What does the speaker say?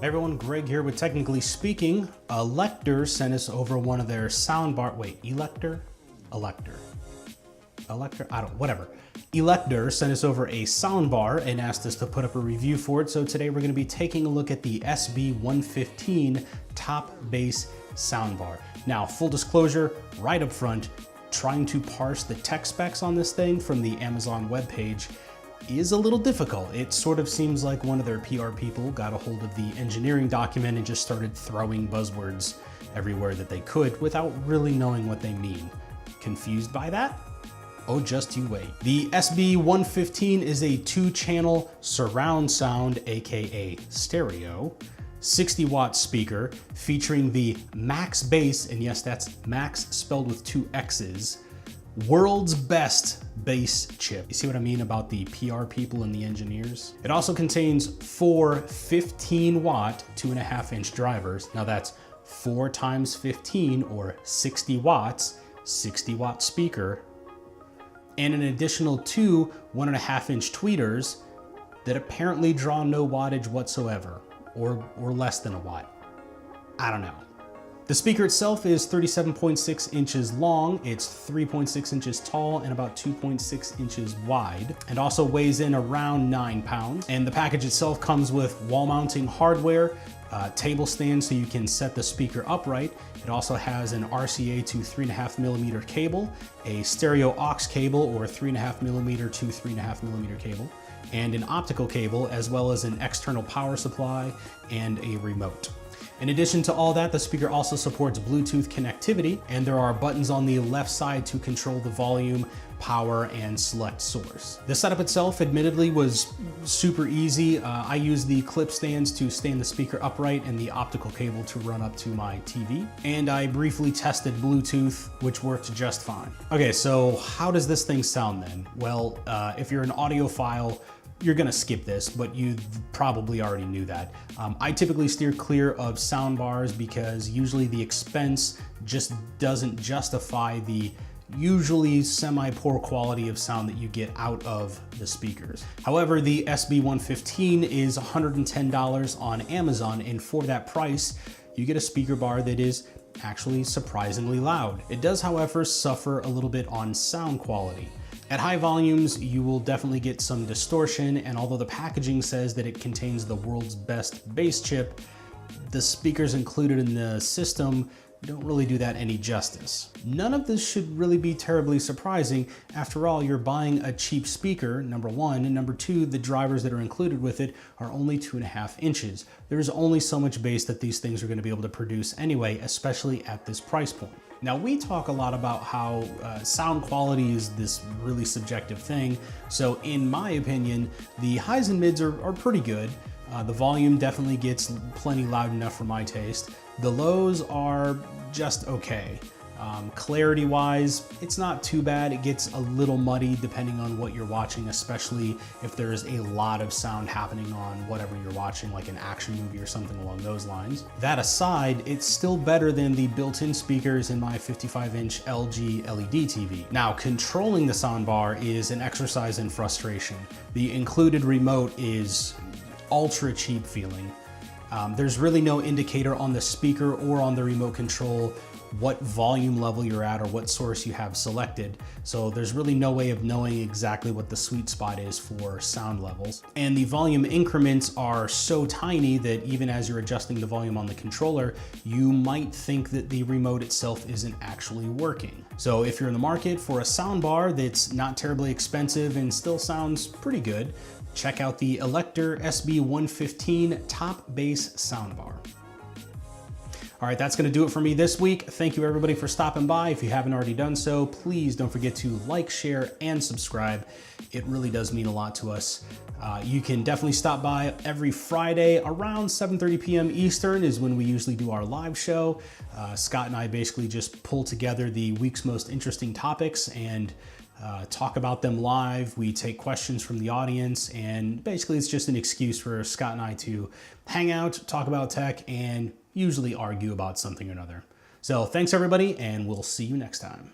Hey everyone, Greg here with Technically Speaking. Elecder sent us over one of their soundbar. Wait, Elecder? Elecder. Whatever. Elecder sent us over a soundbar and asked us to put up a review for it. So today we're going to be taking a look at the SB115 top bass soundbar. Now, full disclosure, right up front, trying to parse the tech specs on this thing from the Amazon webpage is a little difficult. It sort of seems like one of their PR people got a hold of the engineering document and just started throwing buzzwords everywhere that they could without really knowing what they mean. Confused by that? Oh, just you wait. The SB115 is a 2-channel surround sound, aka stereo, 60-watt speaker featuring the MAXX bass, and yes, that's MAXX spelled with 2 X's, world's best bass chip. You see what I mean about the PR people and the engineers? It also contains 4 15-watt 2.5-inch drivers. Now that's 4 times 15 or 60 watts, 60-watt speaker, and an additional 2 1.5-inch tweeters that apparently draw no wattage whatsoever, or less than a watt. I don't know. The speaker itself is 37.6 inches long, it's 3.6 inches tall, and about 2.6 inches wide, and also weighs in around 9 pounds. And the package itself comes with wall mounting hardware, table stand so you can set the speaker upright. It also has an RCA to 3.5mm cable, a stereo aux cable or 3.5mm to 3.5mm cable, and an optical cable, as well as an external power supply and a remote. In addition to all that, the speaker also supports Bluetooth connectivity, and there are buttons on the left side to control the volume, power, and select source. The setup itself, admittedly, was super easy. I used the clip stands to stand the speaker upright and the optical cable to run up to my TV. And I briefly tested Bluetooth, which worked just fine. Okay, so how does this thing sound then? Well, if you're an audiophile, you're gonna skip this, but you probably already knew that. I typically steer clear of sound bars because usually the expense just doesn't justify the usually semi-poor quality of sound that you get out of the speakers. However, the SB115 is $110 on Amazon, and for that price, you get a speaker bar that is actually surprisingly loud. It does, however, suffer a little bit on sound quality. At high volumes, you will definitely get some distortion, and although the packaging says that it contains the world's best bass chip, the speakers included in the system don't really do that any justice. None of this should really be terribly surprising. After all, you're buying a cheap speaker, number one, and number two, the drivers that are included with it are only 2.5 inches. There's only so much bass that these things are going to be able to produce anyway, especially at this price point. Now, we talk a lot about how sound quality is this really subjective thing. So in my opinion, the highs and mids are pretty good. The volume definitely gets plenty loud enough for my taste. The lows are just okay. Clarity-wise, it's not too bad. It gets a little muddy depending on what you're watching, especially if there's a lot of sound happening on whatever you're watching, like an action movie or something along those lines. That aside, it's still better than the built-in speakers in my 55-inch LG LED TV. Now, controlling the soundbar is an exercise in frustration. The included remote is ultra cheap feeling. There's really no indicator on the speaker or on the remote control what volume level you're at or what source you have selected. So there's really no way of knowing exactly what the sweet spot is for sound levels. And the volume increments are so tiny that even as you're adjusting the volume on the controller, you might think that the remote itself isn't actually working. So if you're in the market for a soundbar that's not terribly expensive and still sounds pretty good, check out the Elecder SB115 top bass soundbar. All right, that's gonna do it for me this week. Thank you everybody for stopping by. If you haven't already done so, please don't forget to like, share, and subscribe. It really does mean a lot to us. You can definitely stop by every Friday around 7:30 p.m. Eastern is when we usually do our live show. Scott and I basically just pull together the week's most interesting topics and talk about them live. We take questions from the audience, and basically it's just an excuse for Scott and I to hang out, talk about tech, and usually argue about something or another. So thanks everybody, and we'll see you next time.